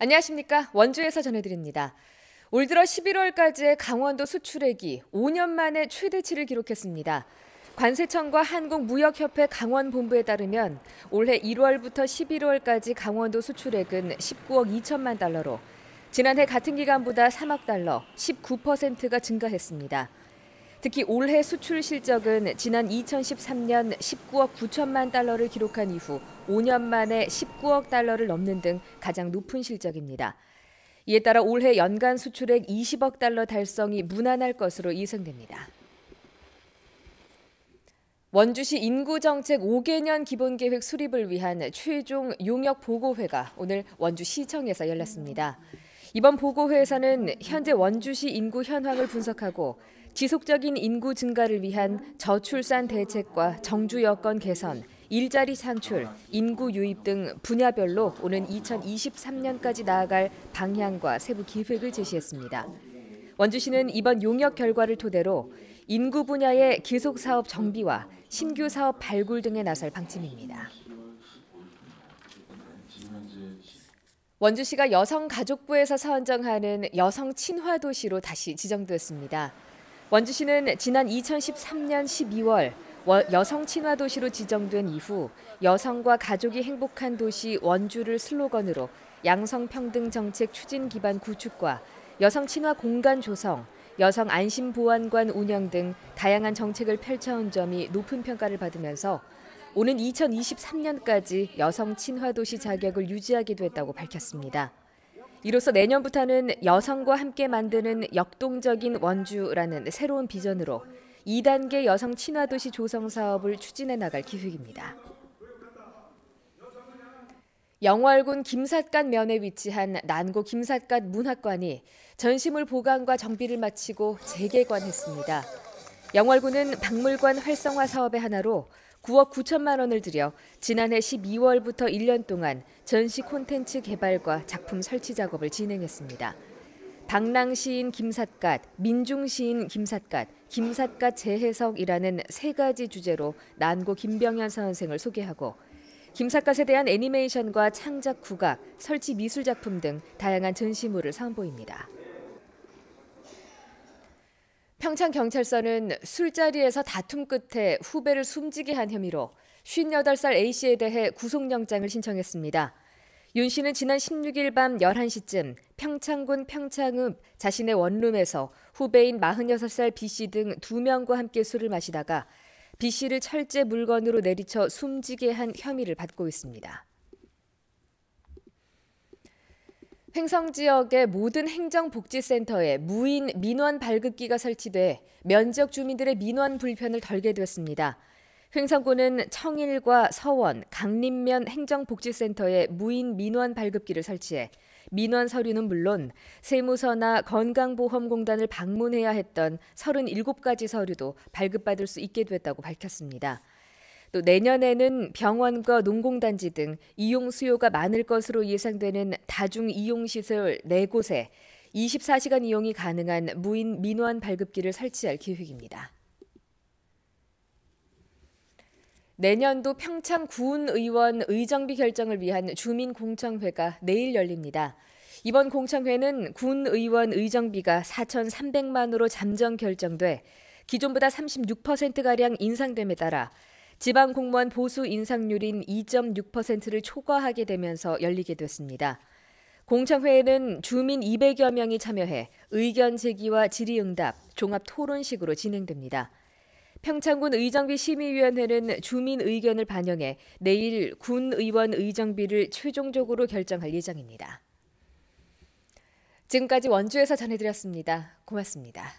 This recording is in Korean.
안녕하십니까. 원주에서 전해드립니다. 올 들어 11월까지의 강원도 수출액이 5년 만에 최대치를 기록했습니다. 관세청과 한국무역협회 강원본부에 따르면 올해 1월부터 11월까지 강원도 수출액은 19억 2천만 달러로 지난해 같은 기간보다 3억 달러, 19%가 증가했습니다. 특히 올해 수출 실적은 지난 2013년 19억 9천만 달러를 기록한 이후 5년 만에 19억 달러를 넘는 등 가장 높은 실적입니다. 이에 따라 올해 연간 수출액 20억 달러 달성이 무난할 것으로 예상됩니다. 원주시 인구정책 5개년 기본계획 수립을 위한 최종 용역 보고회가 오늘 원주시청에서 열렸습니다. 이번 보고회에서는 현재 원주시 인구 현황을 분석하고 지속적인 인구 증가를 위한 저출산 대책과 정주 여건 개선, 일자리 창출, 인구 유입 등 분야별로 오는 2023년까지 나아갈 방향과 세부 기획을 제시했습니다. 원주시는 이번 용역 결과를 토대로 인구 분야의 계속 사업 정비와 신규 사업 발굴 등에 나설 방침입니다. 원주시가 여성가족부에서 선정하는 여성 친화 도시로 다시 지정됐습니다. 원주시는 지난 2013년 12월 여성 친화 도시로 지정된 이후 여성과 가족이 행복한 도시 원주를 슬로건으로 양성평등 정책 추진 기반 구축과 여성 친화 공간 조성, 여성 안심 보안관 운영 등 다양한 정책을 펼쳐온 점이 높은 평가를 받으면서 오는 2023년까지 여성 친화 도시 자격을 유지하게 됐다고 밝혔습니다. 이로써 내년부터는 여성과 함께 만드는 역동적인 원주라는 새로운 비전으로 2단계 여성 친화 도시 조성 사업을 추진해 나갈 계획입니다. 영월군 김삿갓 면에 위치한 난고 김삿갓 문학관이 전시물 보관과 정비를 마치고 재개관했습니다. 영월군은 박물관 활성화 사업의 하나로 9억 9천만 원을 들여 지난해 12월부터 1년 동안 전시 콘텐츠 개발과 작품 설치 작업을 진행했습니다. 방랑시인 김삿갓, 민중시인 김삿갓, 김삿갓 재해석이라는 세 가지 주제로 난고 김병현 선생을 소개하고 김삿갓에 대한 애니메이션과 창작 국악, 설치 미술 작품 등 다양한 전시물을 선보입니다. 평창경찰서는 술자리에서 다툼 끝에 후배를 숨지게 한 혐의로 58살 A씨에 대해 구속영장을 신청했습니다. 윤 씨는 지난 16일 밤 11시쯤 평창군 평창읍 자신의 원룸에서 후배인 46살 B씨 등 2명과 함께 술을 마시다가 B씨를 철제 물건으로 내리쳐 숨지게 한 혐의를 받고 있습니다. 횡성 지역의 모든 행정복지센터에 무인 민원 발급기가 설치돼 면지역 주민들의 민원 불편을 덜게 됐습니다. 횡성군은 청일과 서원, 강림면 행정복지센터에 무인 민원 발급기를 설치해 민원 서류는 물론 세무서나 건강보험공단을 방문해야 했던 37가지 서류도 발급받을 수 있게 됐다고 밝혔습니다. 또 내년에는 병원과 농공단지 등 이용 수요가 많을 것으로 예상되는 다중이용시설 4곳에 24시간 이용이 가능한 무인 민원 발급기를 설치할 계획입니다. 내년도 평창구의원 의정비 결정을 위한 주민공청회가 내일 열립니다. 이번 공청회는 군의원 의정비가 4,300만으로 잠정 결정돼 기존보다 36%가량 인상됨에 따라 지방공무원 보수 인상률인 2.6%를 초과하게 되면서 열리게 됐습니다. 공청회에는 주민 200여 명이 참여해 의견 제기와 질의응답, 종합 토론식으로 진행됩니다. 평창군 의정비 심의위원회는 주민 의견을 반영해 내일 군의원 의정비를 최종적으로 결정할 예정입니다. 지금까지 원주에서 전해드렸습니다. 고맙습니다.